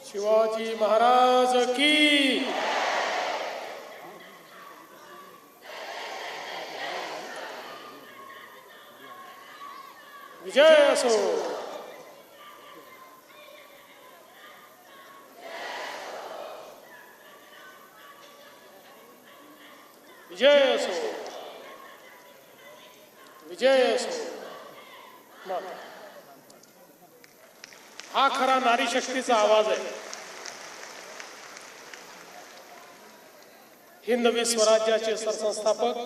शिवाजी महाराज की विजय असो। विजय असो। विजय असो। हा खरा नारी शक्तीचा आवाज आहे। हिंदवी स्वराज्याचे सरसंस्थापक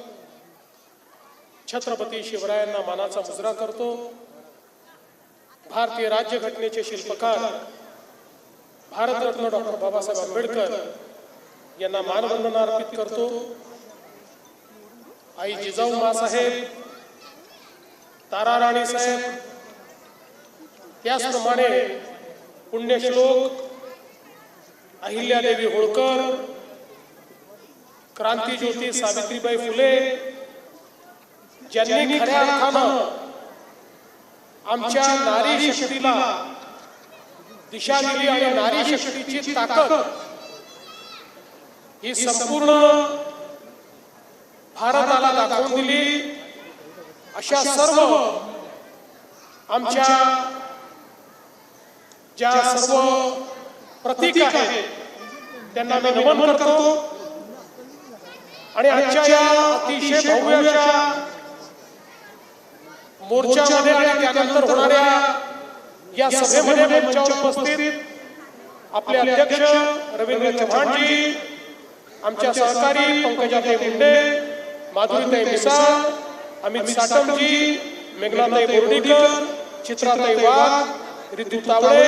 छत्रपती शिवरायांना मानाचा मुजरा करतो। भारतीय राज्यघटनेचे शिल्पकार भारतरत्न डॉक्टर बाबासाहेब आंबेडकर यांना मानवंदना अर्पित करतो। आई जिजाऊ माँसाहेब, ताराराणी साहेब, त्याचप्रमाणे पुण्यश्लोक अहिल्यादेवी होळकर, क्रांतिज्योती सावित्रीबाई फुले ज्यांनी खऱ्या अर्थानं आमच्या नारी शक्तीला दिशा दिली आणि नारी शक्तीची ताकद ही संपूर्ण भारताला दाखवून दिली। अशा सर्व आमच्या ज्या सर्व प्रतीक आहेत त्यांना मी नमन करतो आणि आजच्या या अतिशय भव्य अशा मोर्चामध्ये आणि त्यानंतर होणाऱ्या या सभेमध्ये मंचावर उपस्थित आपले अध्यक्ष रवींद्र चव्हाणजी, आमच्या सहकारी पंकजाताई मुंडे, माधुरीताई मिसाळ, अमित साटमजी, मेघनाताई बोर्डीकर, चित्राताई वाघ, रितू तावडे,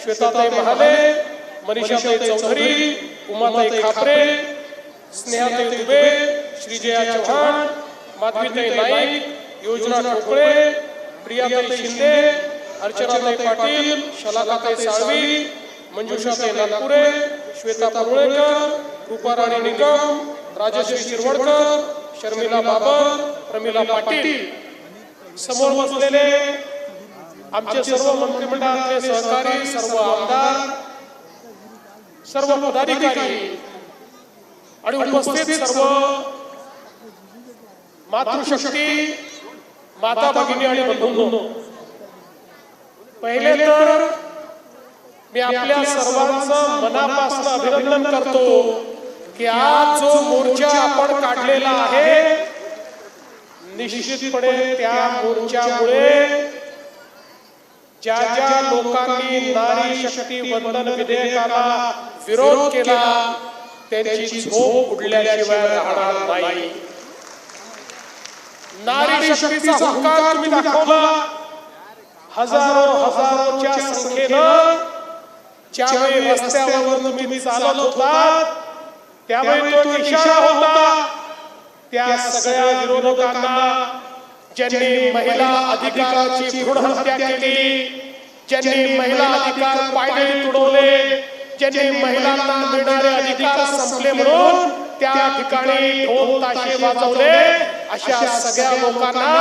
श्वेताताई महाले, मनीषाताई चौधरी, उमाताई खापरे, स्नेहाताई दुबे, श्रीजया चव्हाण, माधवीताई नाईक, योजना ठोकळे, प्रियाताई शिंदे, अर्चनाताई पाटील, शलाकाताई साळवी, मंजुषाताई नागपुरे, श्वेता परुळेकर, रूपाराणी निकम, राजश्री शिरवडकर, शर्मिला बाबर, प्रमिला पाटील, समोर बसलेले आमचे सर्व मंत्रिमंडळातले सहकारी, सर्व आमदार, सर्व पदाधिकारी आणि उपस्थित सर्व मातृशक्ती, माता भगिनी आणि बंधूंनो, पहिले तर मी आपल्या सर्वांचं मनापासून अभिनंदन करतो की आज जो मोर्चा आपण काढलेला आहे निश्चितपणे त्या मोर्चामुळे ज्या ज्या लोकांनी नारी शक्ती वंदन विधेयकाला विरोध केला त्यांची झोप उडल्याशिवाय राहणार नाही। नारी शक्तीचा हुंकार तुम्ही दाखवला। हजारोच्या संख्येनं ज्यावेळी रस्त्यावर तुम्ही चालत होतात त्यावेळी तो इशारा होता त्या सगळ्या विरोधकांना ज्यांनी महिला अधिकाराची भ्रूण हत्या केली, ज्यांनी महिला अधिकार पायदळी तुडवले, ज्यांनी महिलांना मिळणारे अधिकार संपले म्हणून त्या ठिकाणी ढोल ताशे वाजवले, अशा सगळ्या लोकांना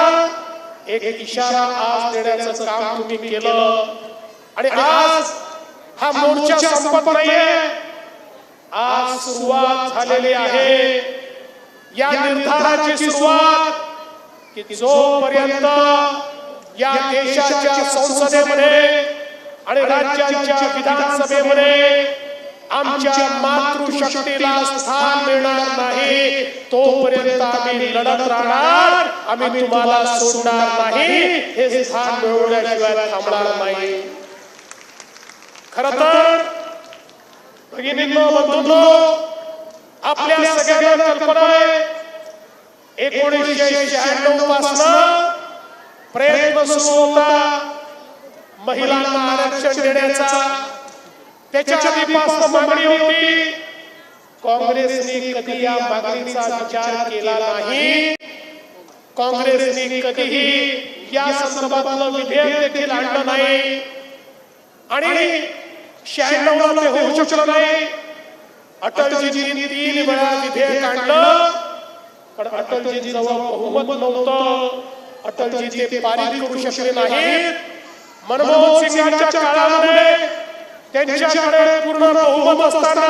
एक इशारा आज देण्याचं काम तुम्ही केलं। आणि आज हा मोर्चा संपत नाहीये, आज सुरुवात झालेली आहे या निर्धाराची सुरुवात की जोपर्यंत या देशाच्या संसदेमध्ये आणि राज्यांच्या विधानसभेमध्ये आमच्या मातृशक्तीला स्थान मिळणार नाही तोपर्यंत आम्ही लढत राहणार, आम्ही तुम्हाला सोडणार नाही, हे स्थान मिळवण्याशिवाय थांबणार नाही। खरं तर भगिनींनो, बंधूंनो, आपल्या सगळ्यांना कल्पना आहे 1996 पासून प्रयत्न सुरू होता महिलांना आरक्षण देण्याचा। त्याच्या आधीपासून मागणी होती, काँग्रेसने कधी या मागणीचा विचार केला नाही। काँग्रेसने कधीही या संदर्भातलं विधेयक देखील आणलं नाही आणि 96 ला ते होऊ शकलं नाही। अटलजींनी 3 वेळा विधेयक आणलं पण अटलजींजवळ बहुमत नव्हतं, अटलजी ते पारित करू शकले नाहीत। मनमोहन सिंगांच्या काळामध्ये त्यांच्याकडे पूर्ण बहुमत असताना,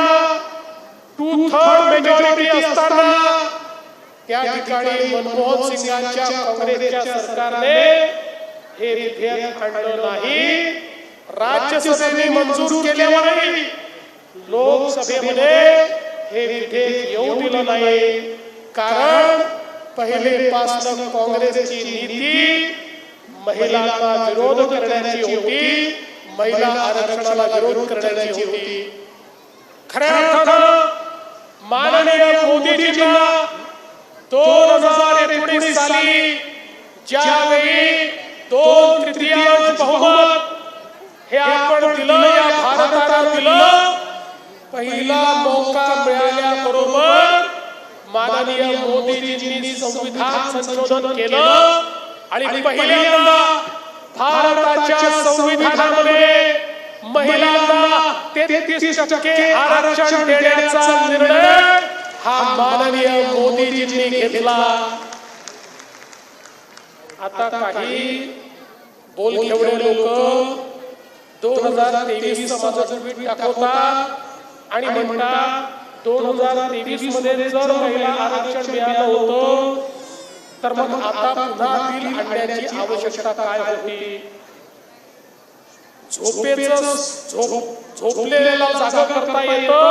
2/3 मेजॉरिटी असताना त्या ठिकाणी मनमोहन सिंगांच्या काँग्रेसच्या सरकारने हे विधेयक आणलं नाही. राज्यसभेने मंजूर केल्यावरही लोकसभेमध्ये हे विधेयक येऊ दिलं नाही. कारण पहिलेपासून काँग्रेसची नीती महिलांना विरोध करण्याची होती, महिला आरक्षणाला विरोध करण्याची होती. खऱ्या अर्थानं माननीय मोदीजींना 2019 साली ज्यावेळी 2/3 बहुमत हे आपण दिलं, या भारताला दिलं, पहिला मौका मिळाल्याबरोबर माननीय मोदीजींनी संविधान संशोधन केलं आणि पहिल्यांदा भारताच्या संविधानामध्ये महिलांना 33% आरक्षण देण्याचा निर्णय हा माननीय मोदीजींनी घेतला. आता काही बोलखेवढे लोक 2023 चा माझा ट्विट दाखवतात आणि म्हणतात 2023 मध्ये जर महिला आरक्षण मिळालं होतं तर मग आता पुन्हा बिल आणण्याची आवश्यकता काय होती. झोपलेला जागा करता येतं,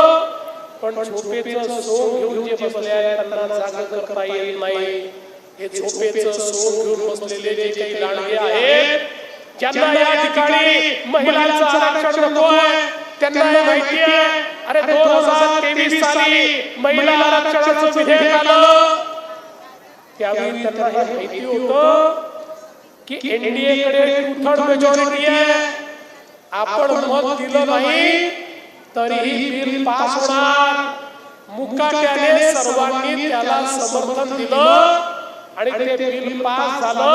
पण झोपेचं सोंग घेऊन जे बसले आहेत त्यांना जागा करता येत नाही. हे झोपेचं सोंग घेऊन बसलेले जे काही लांडगे आहेत, ज्यांना या ठिकाणी महिलांचं आरक्षण नको आहे, त्यांना माहिती आहे अरे 2023 साली महिला आरक्षणाचं विधेयक आलं, त्यावेळी त्यांना हे माहिती होतं की एनडीए कडे 2/3 मेजॉरिटी आहे, आपण मत दिलं नाही तरीही बिल पास होणार. मुकाट्याने सर्वांनी त्याला समर्थन दिलं आणि ते बिल पास झालं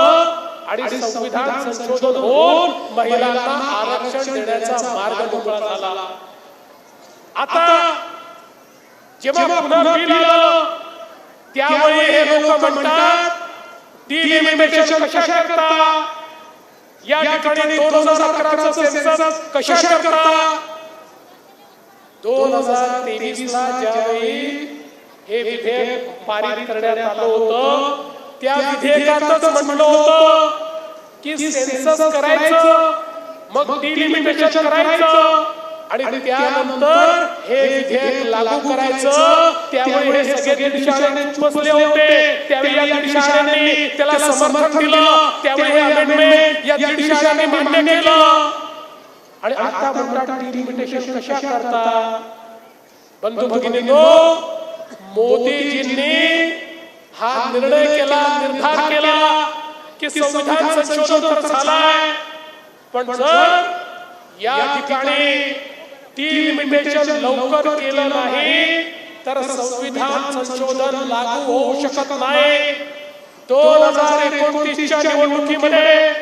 आणि संविधान संशोधन होऊन महिलांना आरक्षण देण्याचा मार्ग मोकळा झाला. आता जेव्हा पुन्हा बिल आलं त्यावेळी हे लोक म्हणतात डिलिमिटेशन कशा करता, या ठिकाणी 2011चं सेन्सस कशा करता. 2023 ला ज्यावेळी हे विधेयक पारित करण्यात आलं होतं त्या विधेयकातच म्हटलं होतं की सेन्सस करायचं, मग डिलिमिटेशन करायचं आणि त्यानंतर हे विधेयक लागू करायचं. त्यामुळे हे सगळे दीडशाळे बसले होते, त्यावेळी या दीडशाळ्यांनी त्याला समर्थन दिलं, त्यामुळे हे अमेंडमेंट या दीडशाळ्यांनी मान्य केलं. आणि आता म्हणतात डिलिमिटेशन कशा करता. बंधू भगिनींनो, मोदीजींनी हा निर्णय केला, निर्धार केला की संविधान संशोधन तर झालाय, पण जर या ठिकाणी डिलिमिटेशन लवकर केलं नाही तर संविधान संशोधन लागू होऊ शकत नाही. 2029 च्या निवडणुकीमध्ये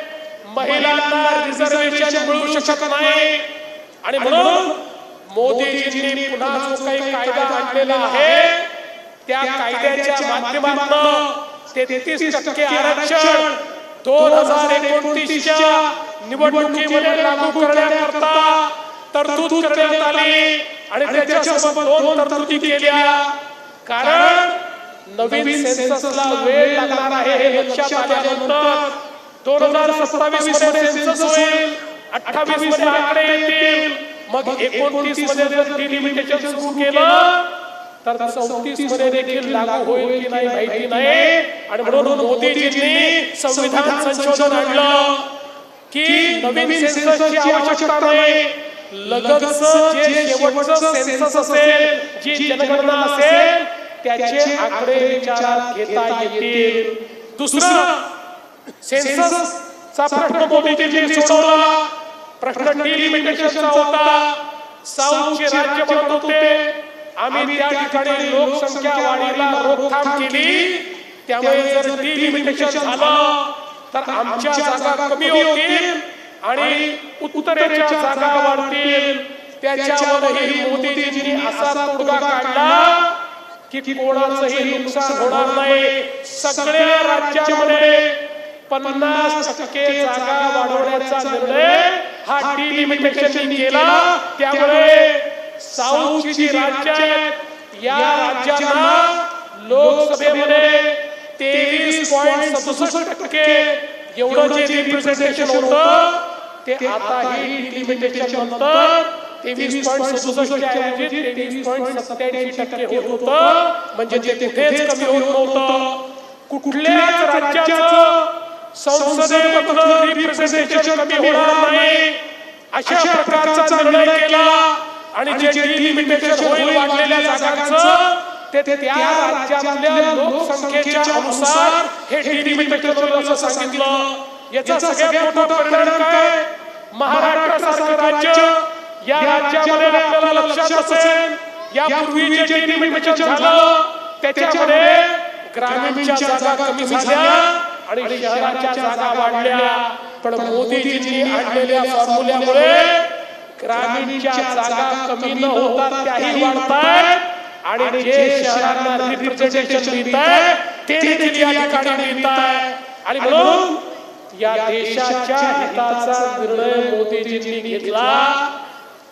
महिलांना रिझर्वेशन मिळू शकत नाही आणि म्हणून मोदीजींनी पुन्हा जो काही कायदा आणलेला आहे त्या कायद्याच्या माध्यमातून 33% आरक्षण 2029 च्या निवडणुकीमध्ये लागू करण्याकरता तरतूद करण्यात आली आणि त्याच्यासोबत 2 तरतुदी केल्या. कारण नवीन सेन्ससला वेळ लागणार आहे हे लक्षात आल्यानंतर 2027 मध्ये सेन्सस होईल, 28 मध्ये आकडे येतील, मग 29 मध्ये जर डिलिमिटेशन सुरू केलं तर 34 मध्ये देखील लागू होईल की नाही माहिती नाही. आणि म्हणून मोदीजींनी संविधान संशोधन आणलं की नवीन सेन्ससची आवश्यकता नाही, लगतच जे शेवटचं सेन्सस असेल, जी जनगणना असेल त्याचे आकडे विचारात घेता येतील. दुसरं, सेन्ससचा प्रश्न मोदीजींनी सोडवला. प्रश्न डिलिमिटेशनचा होता. साऊथचे राज्य म्हणत होते आम्ही त्या ठिकाणी लोकसंख्या वाढीला रोकथाम केली, त्यामुळे जर डिलिमिटेशन झालं तर आमच्या जागा कमी होतील आणि उत्तरेच्या जागा वाढतील. त्याच्यावरही मोदीजींनी असा तोडगा काढला की कोणाचंही नुकसान होणार नाही. सगळ्या राज्यामध्ये 50% जागा वाढवण्याचा निर्णय हा डिलिमिटेशन केला. त्यामुळे साऊथची जी राज्य आहेत या राज्यांना लोकसभेमध्ये 23.67% एवढं जे रिप्रेझेंटेशन होतं ते आता ही डिलिमिटेशन नंतर 23.67 ऐवजी 23.87% होत होतं. म्हणजे ते कुठेच कमी होत नव्हतं. कुठल्याच राज्याचं संसदेमधलं रिप्रेझेंटेशन कमी होणार नाही अशा प्रकारचा निर्णय केला. आणि जे डिलिमिटेशन होईल वाढलेल्या जागांचं ते त्या राज्यातल्या लोकसंख्येच्या अनुसार हे डिलिमिटेशन होईल असं सांगितलं. याचा सगळ्यात मोठा परिणाम काय? महाराष्ट्रासारखं राज्य या राज्यामध्ये आपल्याला लक्षात असेल यापूर्वी जे डिलिमिटेशन झालं त्याच्यामध्ये ग्रामीणच्या जागा कमी झाल्या आणि शहराच्या जागा वाढल्या. पण मोदीजींनी आणलेल्या फॉर्म्युल्यामुळे ग्रामीणच्या जागा कमी न होता त्याही वाढतायत आणि जे शहरांना रिप्रेझेंटेशन मिळतंय ते देखील या ठिकाणी मिळतंय. आणि म्हणून या देशाच्या हिताचा निर्णय मोदीजींनी घेतला.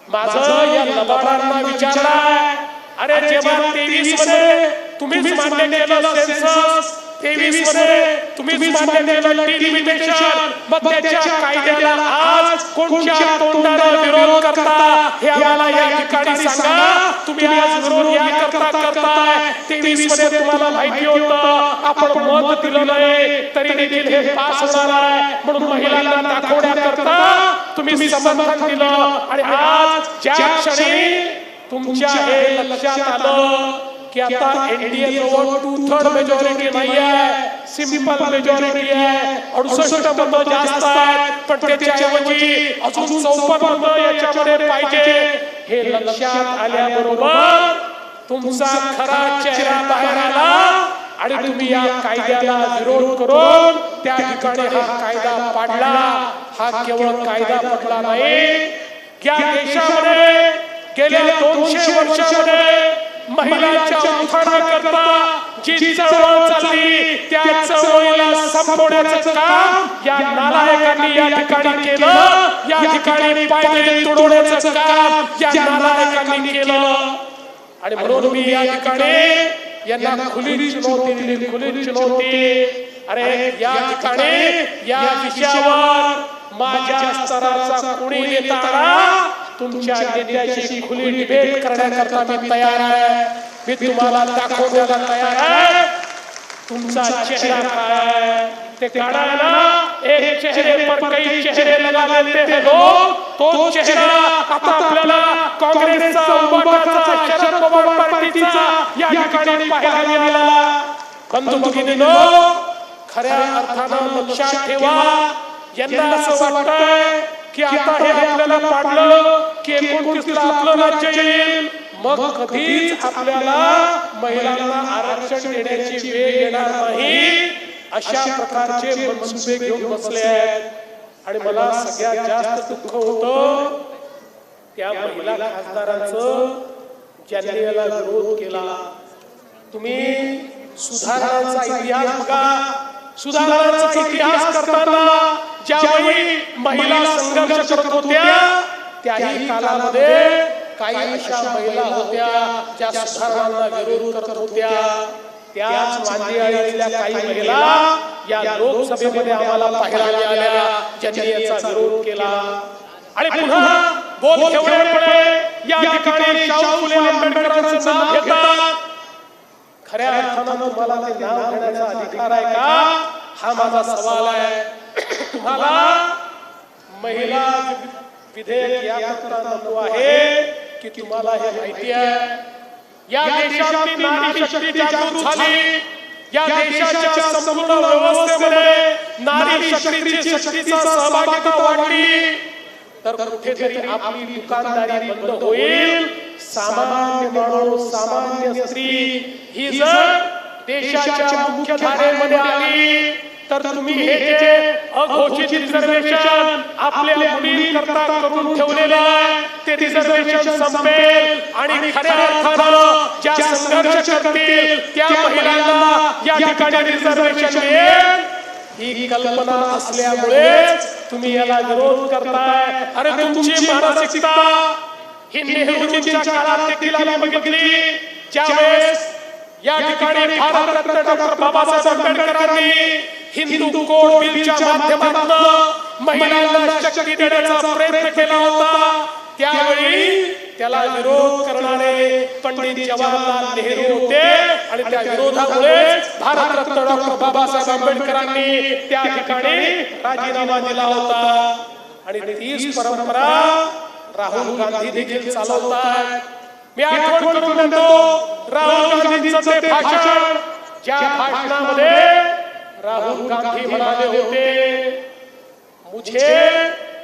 माझं या लबाडांना विचारलंय, अरे जेव्हा 23 मध्ये तुम्हीच मान्य केलं सेन्सस, 23 मध्ये तुम्हीच मान्य केलं डिलिमिटेशन, मग त्याच्या कायद्याला आज कोणत्या तोंडाने विरोध करता हे आम्हाला या ठिकाणी सांगा. तुम्ही आज विरोध या करताय. 23 मध्ये तुम्हाला माहिती होतं आपण मत दिलं नाही तरी देखील हे पास होणार आहे म्हणून महिलांना दाखवण्याकरता तुम्ही समर्थन दिलं. आणि आज ज्या क्षणी तुमच्या हे लक्षात आलं की आता एनडीए जवळ 2/3 मेजॉरिटी नाही आहे, सिंपल मेजॉरिटी आहे, 68 मतं जास्त आहेत, पण त्याच्याऐवजी अजून 54 मतं याच्यामध्ये पाहिजे. हे लक्षात आल्याबरोबर तुमचा खरा चेहरा बाहेर आला आणि तुम्ही या कायद्याला विरोध करून त्या ठिकाणी हा कायदा पाडला. हा केवळ कायदा पडला नाही, या देशामध्ये गेल्या 200 वर्षांमध्ये महिलांच्या उत्थानाकरता जी चळवळ चालली त्या चळवळीला संपवण्याचं काम या नालायकांनी या ठिकाणी केलं. या ठिकाणी पायदळी तुडवण्याचं काम या नालायकांनी केलं. आणि म्हणून मी या ठिकाणी यांना खुली चुनौती दिली, खुली चुनौती. अरे या ठिकाणी या विषयावर माझ्या स्तराचा कोणी नेता आला तुमच्या नेत्याशी खुली डिबेट करण्याकरता मी तयार आहे. मी तुम्हाला दाखवण्याला तयार आहे तुमचा चेहरा काय है. ते काढायला एक चेहरे पर कई चेहरे लगा लेते हैं लोग. तो चेहरा आता आपल्याला काँग्रेसचा, उबाटाचा, शरद पवार पार्टीचा या ठिकाणी पाहायला मिळाला. बंधुभगिनींनो, खऱ्या अर्थानं लक्षात ठेवा, यंदा असं वाटतंय की आता हे आपल्याला पाडलं की 29 ला आपलं राज्य येईल, मग कधीच आपल्याला महिलांना आरक्षण देण्याची वेळ येणार नाही अशा प्रकारचे मनसुबे घेऊन बसले आहेत. आणि मला सगळ्यात जास्त दुःख होतं त्या महिला खासदारांचं ज्यांनी याला विरोध केला. तुम्ही सुधारणांचा इतिहास बघा. सुधारणांचा इतिहास करताना ज्यावेळी महिला संघर्ष करत होत्या त्याही कालामध्ये काही अशा महिला होत्या ज्या सुधारणांना विरोध करत होत्या. त्याच मांदियाळीतल्या काही महिला या लोकसभेमध्ये आम्हाला पाहायला मिळाल्या ज्यांनी याचा विरोध केला. आणि पुन्हा बोल ठेवण्यापुढे या ठिकाणी शाहू फुले आंबेडकरांचं नाव घेतात. खऱ्या अर्थानं तुम्हाला ते नाव घेण्याचा अधिकार आहे का, हा माझा सवाल आहे. तुम्हाला महिला विधेयक याकरता नको आहे की तुम्हाला हे माहिती आहे या देशातली नारी शक्ती जागृत झाली. या देशाच्या संपूर्ण व्यवस्थेमध्ये नारी शक्तीचा सहभागिता वाढली तर कुठेतरी आपली दुकानदारी बंद होईल. सामान्य माणूस, सामान्य स्त्री ही जर देशाच्या मुख्य धारेमध्ये आली तर तुम्ही हे जे अघोषित रिझर्वेशन आपल्या मुलींकरता करून ठेवलेलं आहे ते रिझर्वेशन संपेल आणि खऱ्या अर्थानं ज्या संघर्ष करतील त्या महिलांना या ठिकाणी रिझर्वेशन मिळेल. ही कल्पना असल्यामुळेच तुम्ही याला विरोध करताय. अरे तुमची मानसिकता ही नेहरूजींच्या काळात देखील आम्ही बघितली, ज्यावेळेस या ठिकाणी भारतरत्न डॉक्टर बाबासाहेब आंबेडकरांनी हिंदू कोड बिलच्या माध्यमातून महिलांना शक्ती देण्याचा प्रयत्न केला होता. त्यावेळी त्याला विरोध करणारे पंडित जवाहरलाल नेहरू होते आणि त्या विरोधामुळे भारतरत्न डॉक्टर बाबासाहेब आंबेडकरांनी त्या ठिकाणी राजीनामा दिला होता. आणि तीच परंपरा राहुल गांधी देखील चालवतात. मी आठवण करून म्हणतो, राहुल गांधींचं ते भाषण, ज्या भाषणामध्ये राहुल गांधी म्हणाले होते, मुझे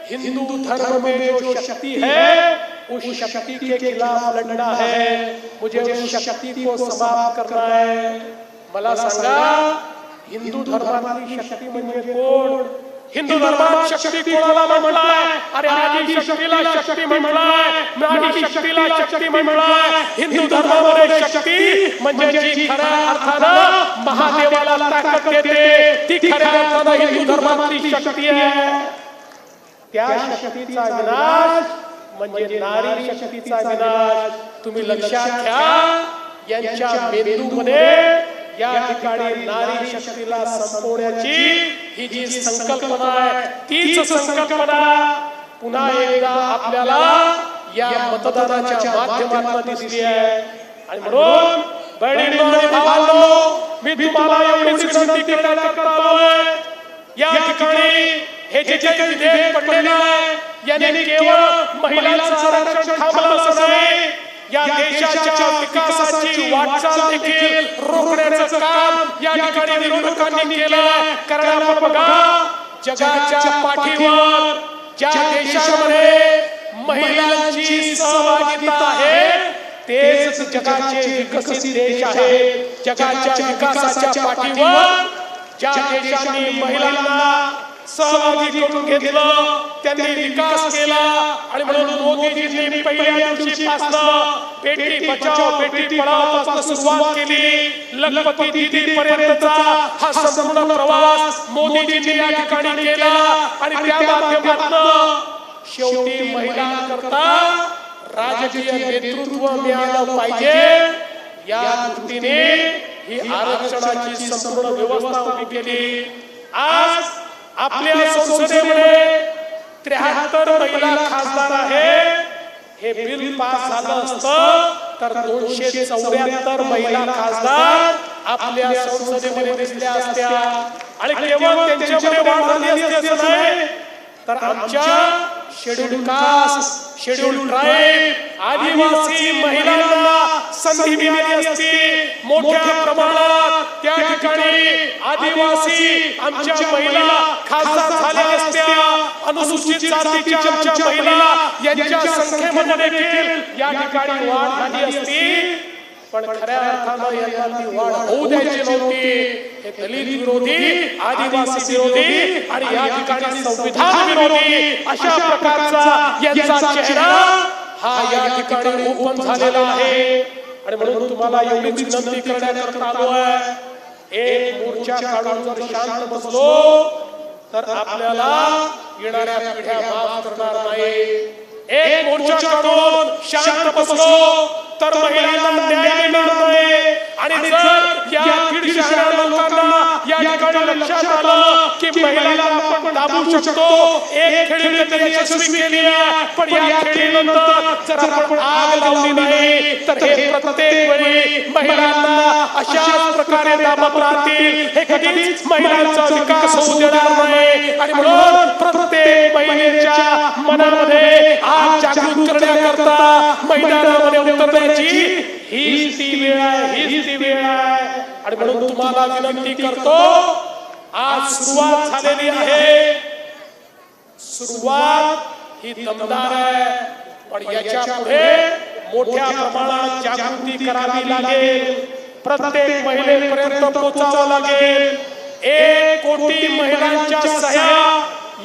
हिंदू धर्म में जो शक्ति है उस शक्ति के खिलाफ लड़ना है, मुझे उस शक्ति को समाप्त करना है. मला सांगा, हिंदू धर्माची शक्ती म्हणजे कोण? हिंदू धर्मात शक्ती कोणाला म्हटलाय? अरे आदि शक्तीला शक्ती म्हटलाय, नारी शक्तीला शक्ती म्हटलाय. हिंदू धर्मामध्ये शक्ती म्हणजे जी खऱ्या अर्थानं महादेवाला ताकद देते, ती खऱ्या अर्थानं हिंदू धर्मातली शक्ती आहे. त्या शक्तीचा विनाश म्हणजे नारी शक्तीचा विनाश. तुम्ही लक्षात घ्या, यांच्या मेंदूमध्ये या ठिकाणी नारी शक्तीला संपवण्याची ही जी संकल्पना आहे, तीच संकल्पना पुन्हा एकदा आपल्याला या मतदानाच्या माध्यमातून दिसली आहे. आणि म्हणून बहिणींनो आणि भावांनो, मी तुम्हाला एवढीच विनंती करण्याकरता आलोय, या ठिकाणी हे जे काही विधेयक पडलेलं आहे, याने केवळ महिलांचं आरक्षण थांबलं असं नाही, या देशाच्या विकासाची वाटचाल देखील रोखण्याचं काम या ठिकाणी विरोधकांनी केलं. कारण आपण बघा, जगाच्या पाठीवर ज्या देशामध्ये महिलांची सहभागिता आहे, तेच जगाचे विकसित देश आहेत. जगाच्या विकासाच्या पाठीवर ज्या देशांनी महिलांना सहभागी करून घेतलं, त्यांनी विकास केला. आणि म्हणून मोदीजींनी पहिल्या दिवशीपासून बेटी बचाओ बेटी पढाओ पासून सुरुवात केली. लखपती दीदी पर्यंतचा हा संपूर्ण प्रवास मोदीजींनी या ठिकाणी केला. आणि त्या माध्यमातून शेवटी महिलांकरता राजकीय नेतृत्व मिळालं पाहिजे, या दृष्टीने ही आरक्षणाची संपूर्ण व्यवस्था उभी केली. आज आपल्या संसदेमध्ये 73 महिला खासदार आहे. हे बिल पास झालं असतं तर 274 महिला खासदार आपल्या संसदेमध्ये दिसल्या असत्या. आणि केवळ त्यांच्यामध्ये वाढ झाली असती असं नाही, तर आमच्या शेड्यूल कास्ट, शेड्यूल ट्राईब, आदिवासी महिलांना संधी मिळाली असती. मोठ्या प्रमाणात त्या ठिकाणी आदिवासी आमच्या महिला खासदार झाल्या असत्या. अनुसूचित जातीच्या आमच्या महिला यांच्या संख्येमध्ये देखील या ठिकाणी वाढ झाली असती. पण खऱ्या अर्थानं यांना ती वाढ होऊ द्यायची नव्हती. हे दलित विरोधी, आदिवासी विरोधी आणि या ठिकाणी संविधान विरोधी अशा प्रकारचा यांचा चेहरा हा या ठिकाणी ओपन झालेला आहे. आणि म्हणून तुम्हाला एवढीच विनंती करण्याकरता आलो आहे, एक मोर्चा काढून जर शांत बसलो तर आपल्याला येणाऱ्या पिढ्या माफ करणार नाही. एक मोर्चा काढून शांत बसलो तर महिलांना न्याय मिळणार नाही. आणि जर या दीडशे लोकांना या ठिकाणी लक्षात आलं की महिलांना आपण दाबू शकतो, एक खेळी त्यांनी यशस्वी केली आहे, पण या खेळीनंतर जर आपण आग लावली नाही तर हे प्रत्येक वेळी महिलांना अशाच प्रकारे दाबत राहतील. हे कधीच महिलांचा विकास होऊ देणार नाही. आणि म्हणून प्रत्येक महिलेच्या मनामध्ये आग जागृत करण्याकरता मैदानामध्ये उतरण्याची हीच ती वेळ आहे, हीच ती वेळ आहे. आणि म्हणून तुम्हाला विनंती करतो, आज सुरुवात झालेली आहे. सुरुवात ही दमदार आहे, पण याच्या पुढे मोठ्या प्रमाणात जागृती करावी लागेल. प्रत्येक महिलेपर्यंत पोहोचावं लागेल. 1 कोटी महिलांच्या सह्या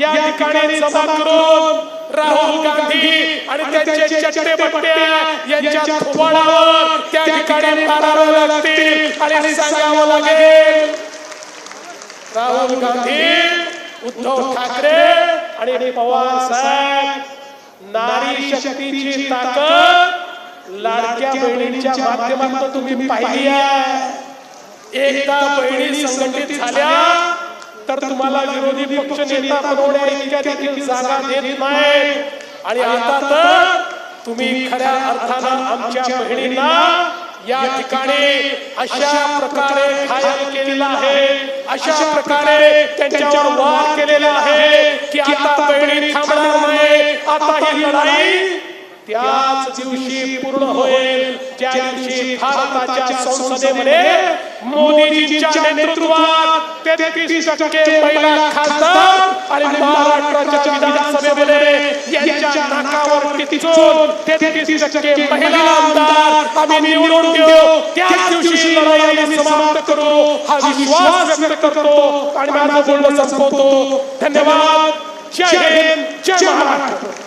या ठिकाणी जमा करून राहुल गांधी आणि त्यांचे चट्टे बट्टे यांच्या थोबाडावर त्या ठिकाणी मारावे लागतील आणि सांगावं लागेल राहुल गांधी, उद्धव ठाकरे आणि पवार साहेब नारी शक्तीची ताकद लाडक्या बहिणींच्या माध्यमातून तुम्ही पाहिली आहे। एकदा बहिणी संघटित झाल्या तर तुम्हाला विरोधी पक्ष नेता बनवण्या इतक्या देखील जागा देत नाही। आणि आता तर तुम्ही खऱ्या अर्थानं आमच्या बहिणींना या ठिकाणी अशा प्रकारे घायल केलेला आहे, अशा प्रकारे त्यांच्यावर वार केलेला आहे की आता बहिणी थांबणार नाही। आता ही लढाई त्याच दिवशी पूर्ण होईल ज्या दिवशी भारताच्या संसदेमध्ये मोदीजींच्या नेतृत्वात 33% महिला खासदार आणि महाराष्ट्राच्या विधानसभेमध्ये यांच्या नाकावर टिचून 33% महिला आमदार आम्ही निवडून देऊ। त्याच दिवशी लढाई आम्ही समाप्त करू हा विश्वास व्यक्त करतो आणि माझं बोलणं संपवतो। धन्यवाद। जय हिंद, जय महाराष्ट्र।